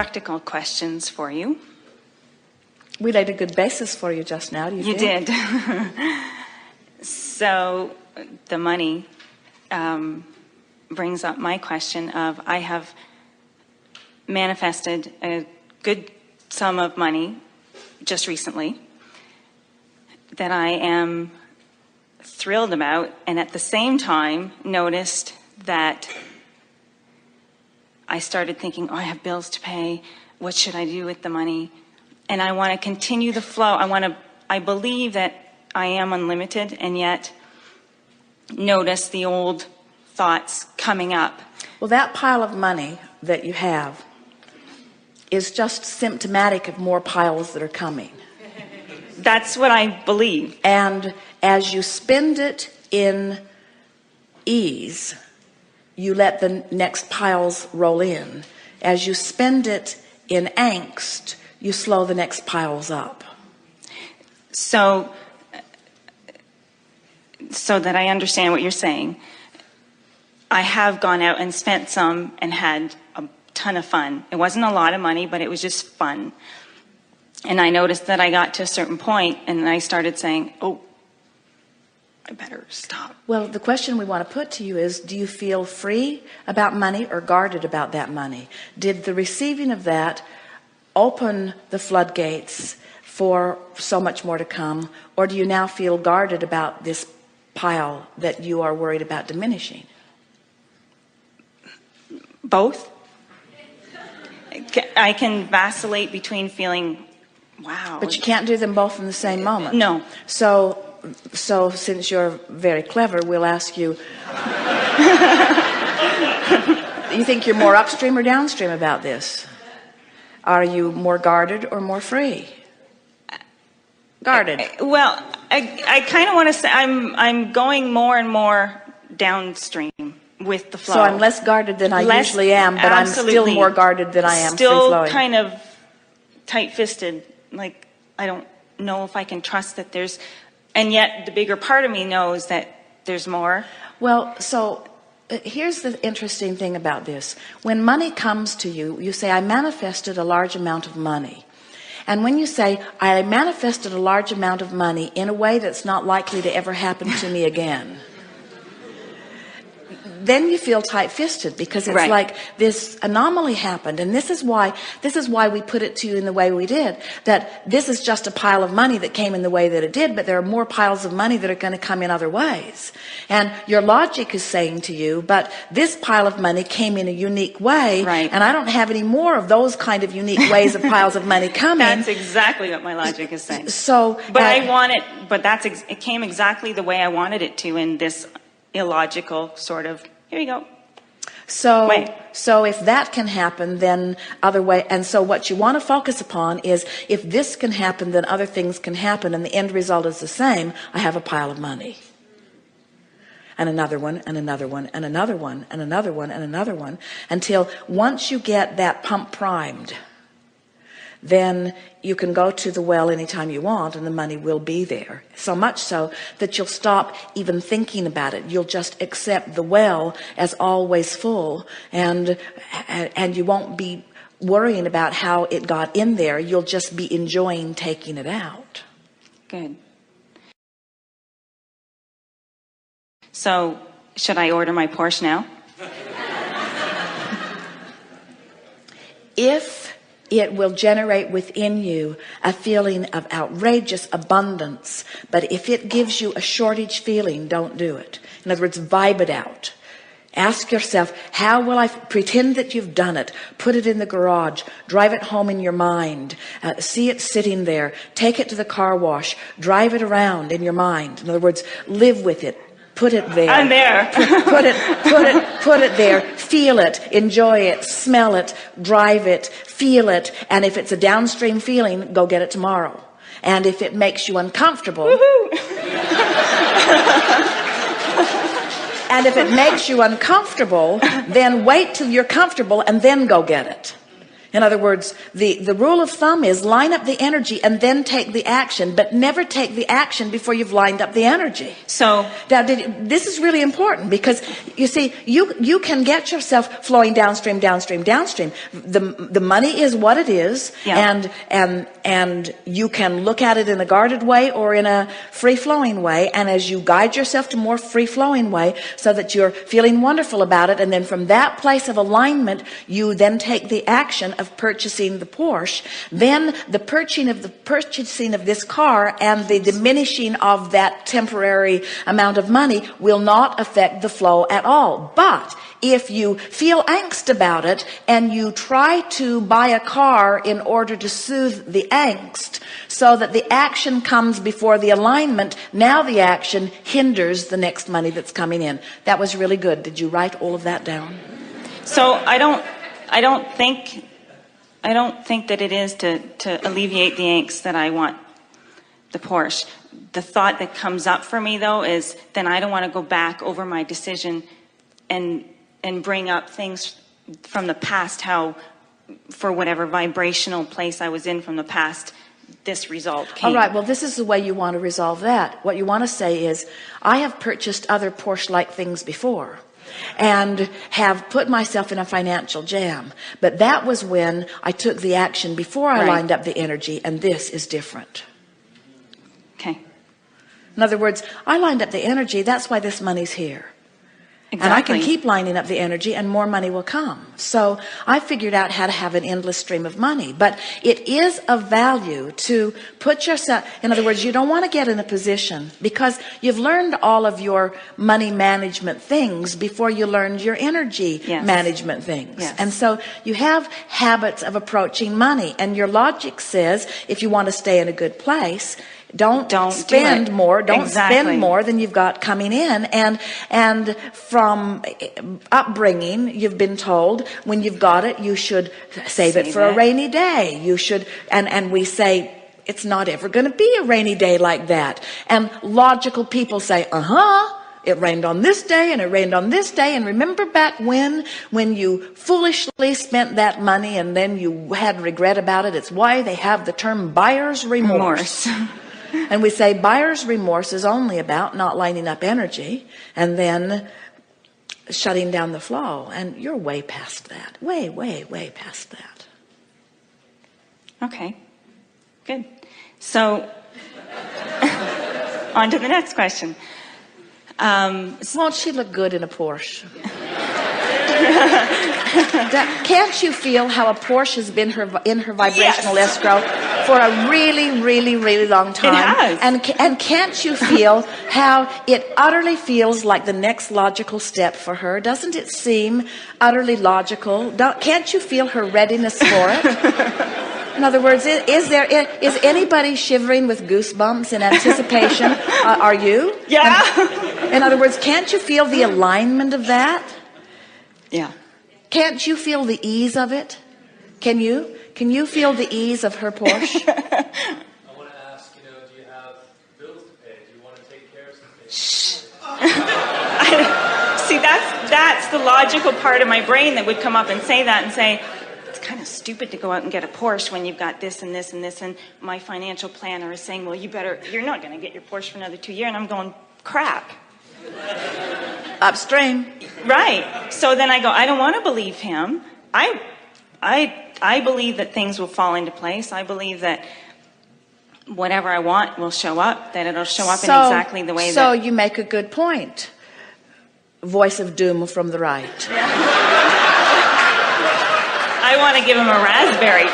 practical questions for you. We laid a good basis for you just now, do you think? You did. So the money brings up my question of, I have manifested a good sum of money just recently that I am thrilled about, and at the same time noticed that I started thinking, oh, I have bills to pay. What should I do with the money? And I want to continue the flow. I believe that I am unlimited, and yet notice the old thoughts coming up. Well, that pile of money that you have is just symptomatic of more piles that are coming. That's what I believe. And as you spend it in ease, you let the next piles roll in. As you spend it in angst, you slow the next piles up. So that I understand what you're saying, I have gone out and spent some and had a ton of fun. It wasn't a lot of money, but it was just fun. And I noticed that I got to a certain point and I started saying, oh, I better stop. Well, the question we want to put to you is, do you feel free about money or guarded about that money? Did the receiving of that open the floodgates for so much more to come, or do you now feel guarded about this pile that you are worried about diminishing? Both. I can vacillate between feeling, wow. But you can't do them both in the same moment. No. So since you're very clever, we'll ask you, you think you're more upstream or downstream about this? Are you more guarded or more free? Guarded. Well, I kind of want to say I'm going more and more downstream with the flow. So I'm less guarded than I usually am, but absolutely. I'm still more guarded than I am still free-flowing. Kind of tight-fisted. Like, I don't know if I can trust that there's, and yet the bigger part of me knows that there's more. Well, so here's the interesting thing about this. When money comes to you, you say, I manifested a large amount of money. And when you say, I manifested a large amount of money in a way that's not likely to ever happen to me again, then you feel tight-fisted, because it's right. Like this anomaly happened. And this is why we put it to you in the way we did, that this is just a pile of money that came in the way that it did, but there are more piles of money that are going to come in other ways. And your logic is saying to you, but this pile of money came in a unique way, right. And I don't have any more of those kind of unique ways of piles of money coming. That's exactly what my logic is saying. So, but I want it, but it came exactly the way I wanted it to, in this illogical sort of, here you go. So if that can happen, then other way. And so what you want to focus upon is, if this can happen, then other things can happen, and the end result is the same. I have a pile of money, and another one, and another one, and another one, and another one, and another one, until once you get that pump primed, then you can go to the well anytime you want, and the money will be there. So much so that you'll stop even thinking about it. You'll just accept the well as always full, and you won't be worrying about how it got in there. You'll just be enjoying taking it out. Good. So, should I order my Porsche now? If it will generate within you a feeling of outrageous abundance, but if it gives you a shortage feeling, don't do it. In other words, vibe it out. Ask yourself, how will I pretend that you've done it? Put it in the garage, drive it home in your mind, see it sitting there, take it to the car wash, drive it around in your mind. In other words, live with it. Put it there. I'm there. Put it there. Feel it. Enjoy it. Smell it. Drive it. Feel it. And if it's a downstream feeling, go get it tomorrow. And if it makes you uncomfortable, and if it makes you uncomfortable, then wait till you're comfortable and then go get it. In other words, the rule of thumb is line up the energy and then take the action, but never take the action before you've lined up the energy. So now, this is really important, because you see, you can get yourself flowing downstream. The money is what it is, yeah. and you can look at it in a guarded way or in a free-flowing way, and as you guide yourself to more free-flowing way so that you're feeling wonderful about it, and then from that place of alignment you then take the action of purchasing the Porsche, then the purchasing of this car and the diminishing of that temporary amount of money will not affect the flow at all. But if you feel angst about it and you try to buy a car in order to soothe the angst so that the action comes before the alignment, now the action hinders the next money that's coming in. That was really good. Did you write all of that down? So I don't think that it is to alleviate the angst that I want the Porsche. The thought that comes up for me, though, is then I don't want to go back over my decision and bring up things from the past, how for whatever vibrational place I was in from the past, this result came. All right, well, this is the way you want to resolve that. What you want to say is, I have purchased other Porsche-like things before and have put myself in a financial jam, but that was when I took the action before I lined up the energy, and this is different. Okay. In other words, I lined up the energy, that's why this money's here. Exactly. And I can keep lining up the energy and more money will come. So I figured out how to have an endless stream of money. But it is of value to put yourself, in other words, you don't want to get in a position, because you've learned all of your money management things before you learned your energy management things. Yes. And so you have habits of approaching money, and your logic says, if you want to stay in a good place, don't spend more. Don't spend more than you've got coming in. And from upbringing, you've been told when you've got it, you should save it for a rainy day. You should, and we say, it's not ever going to be a rainy day like that. And logical people say, it rained on this day and it rained on this day. And remember back when you foolishly spent that money and then you had regret about it? It's why they have the term buyer's remorse. And we say buyer's remorse is only about not lining up energy and then shutting down the flow. And you're way past that. Way past that. Okay, good. So on to the next question. Won't she look good in a Porsche? Can't you feel how a Porsche has been in her vibrational escrow for a really long time? It has. And can't you feel how it utterly feels like the next logical step for her? Doesn't it seem utterly logical? Can't you feel her readiness for it? In other words, is anybody shivering with goosebumps in anticipation? Are you? Yeah. In other words, can't you feel the alignment of that? Yeah. Can't you feel the ease of it? Can you? Can you feel the ease of her Porsche? I want to ask, do you have bills to pay? Do you want to take care of something? See, that's the logical part of my brain that would come up and say that and say, it's kind of stupid to go out and get a Porsche when you've got this and this and this, and my financial planner is saying, well, you're not going to get your Porsche for another 2 years, and I'm going, crap. Upstream. Right. So then I go, I don't want to believe him. I believe that things will fall into place. I believe that whatever I want will show up, that it'll show up in exactly the way that... So you make a good point. Voice of doom from the right. I want to give him a raspberry.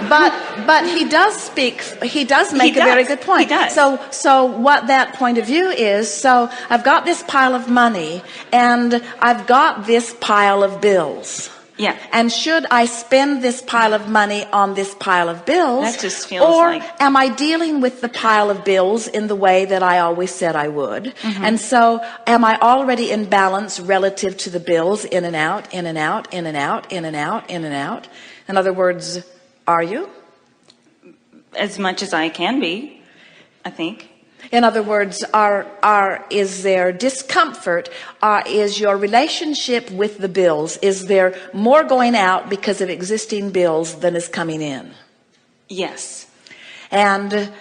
But he does make a very good point. He does. So what that point of view is, so I've got this pile of money and I've got this pile of bills. Yeah. And should I spend this pile of money on this pile of bills? That just feels or like... am I dealing with the pile of bills in the way that I always said I would? Mm-hmm. And so am I already in balance relative to the bills, in and out, in and out, in and out, in and out, in and out? In other words, are you? As much as I can be, I think. In other words, is there discomfort? Is your relationship with the bills, is there more going out because of existing bills than is coming in? Yes. And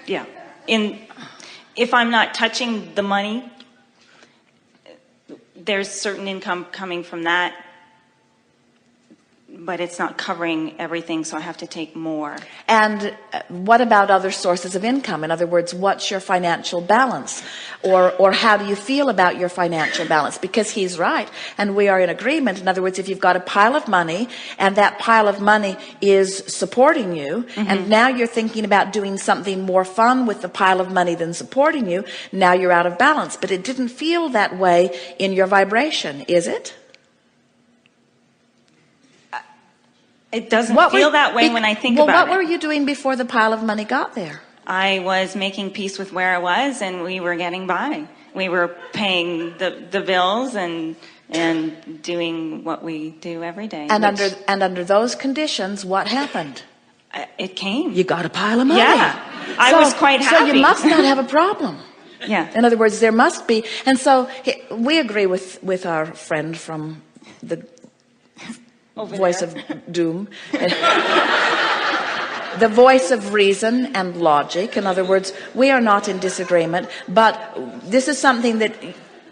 yeah, if I'm not touching the money, there's certain income coming from that, but it's not covering everything, so I have to take more. And what about other sources of income? In other words, what's your financial balance? Or how do you feel about your financial balance? Because he's right, and we are in agreement. In other words, if you've got a pile of money, and that pile of money is supporting you, and now you're thinking about doing something more fun with the pile of money than supporting you, now you're out of balance. But it didn't feel that way in your vibration, is it? It doesn't feel that way when I think about it. Well, what were you doing before the pile of money got there? I was making peace with where I was, and we were getting by. We were paying the bills and doing what we do every day. And under those conditions, what happened? It came. You got a pile of money. Yeah, I was quite happy. So you must not have a problem. Yeah. In other words, there must be. And so we agree with our friend from the voice of doom. The voice of reason and logic. In other words, we are not in disagreement, but this is something that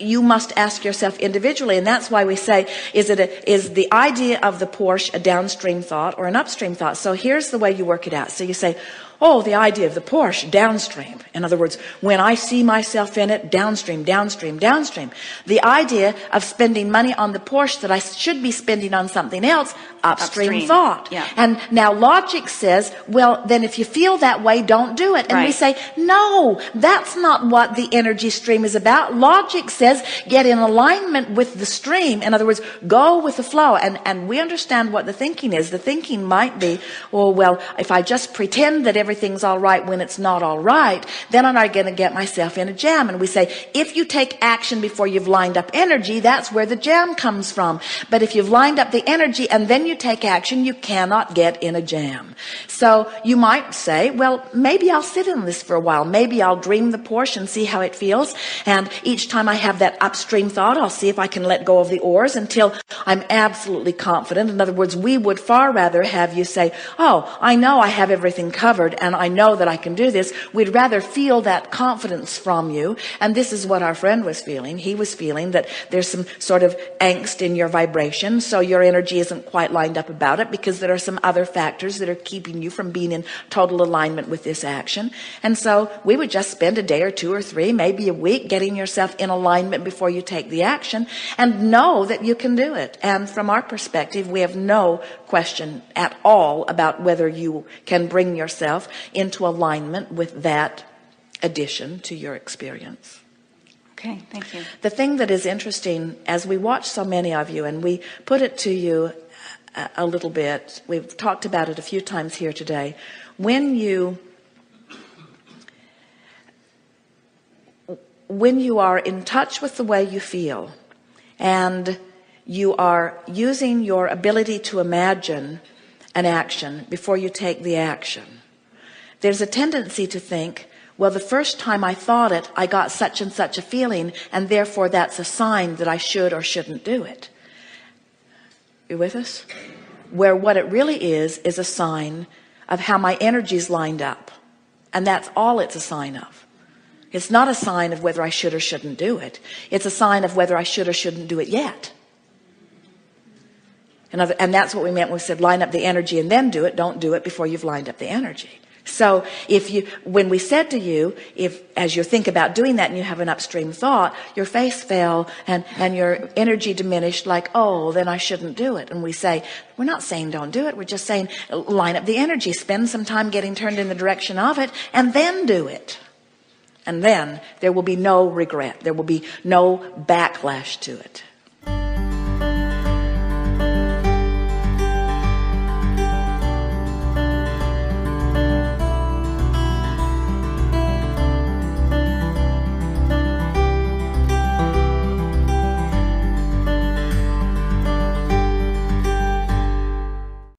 you must ask yourself individually, and that's why we say, is the idea of the Porsche a downstream thought or an upstream thought? So here's the way you work it out. So you say, oh, the idea of the Porsche, downstream. In other words, when I see myself in it, downstream, downstream, downstream. The idea of spending money on the Porsche that I should be spending on something else, upstream thought. Yeah. And now logic says, well, then if you feel that way, don't do it. And we say, no, that's not what the energy stream is about. Logic says, get in alignment with the stream. In other words, go with the flow. And we understand what the thinking is. The thinking might be, oh, well, if I just pretend that everything's all right when it's not all right, then I'm not going to get myself in a jam. And we say, if you take action before you've lined up energy, that's where the jam comes from. But if you've lined up the energy and then you take action, you cannot get in a jam. So you might say, well, maybe I'll sit in this for a while. Maybe I'll dream the Porsche and see how it feels. And each time I have that upstream thought, I'll see if I can let go of the oars until I'm absolutely confident. In other words, we would far rather have you say, oh, I know I have everything covered and I know that I can do this. We'd rather feel that confidence from you. And this is what our friend was feeling. He was feeling that there's some sort of angst in your vibration. So your energy isn't quite lined up about it because there are some other factors that are keeping you from being in total alignment with this action. And so we would just spend a day or two or three, maybe a week, getting yourself in alignment before you take the action and know that you can do it. And from our perspective, we have no question at all about whether you can bring yourself into alignment with that addition to your experience. Okay, thank you. The thing that is interesting, as we watch so many of you, and we put it to you a little bit, we've talked about it a few times here today, when you are in touch with the way you feel and you are using your ability to imagine an action before you take the action, there's a tendency to think, well, the first time I thought it, I got such and such a feeling, and therefore that's a sign that I should or shouldn't do it. You with us? Where what it really is a sign of how my energy's lined up. And that's all it's a sign of. It's not a sign of whether I should or shouldn't do it. It's a sign of whether I should or shouldn't do it yet. And that's what we meant when we said line up the energy and then do it. Don't do it before you've lined up the energy. So when we said to you, as you think about doing that and you have an upstream thought, your face fell and your energy diminished, like, oh, then I shouldn't do it. And we say, we're not saying don't do it. We're just saying line up the energy, spend some time getting turned in the direction of it, and then do it. And then there will be no regret. There will be no backlash to it.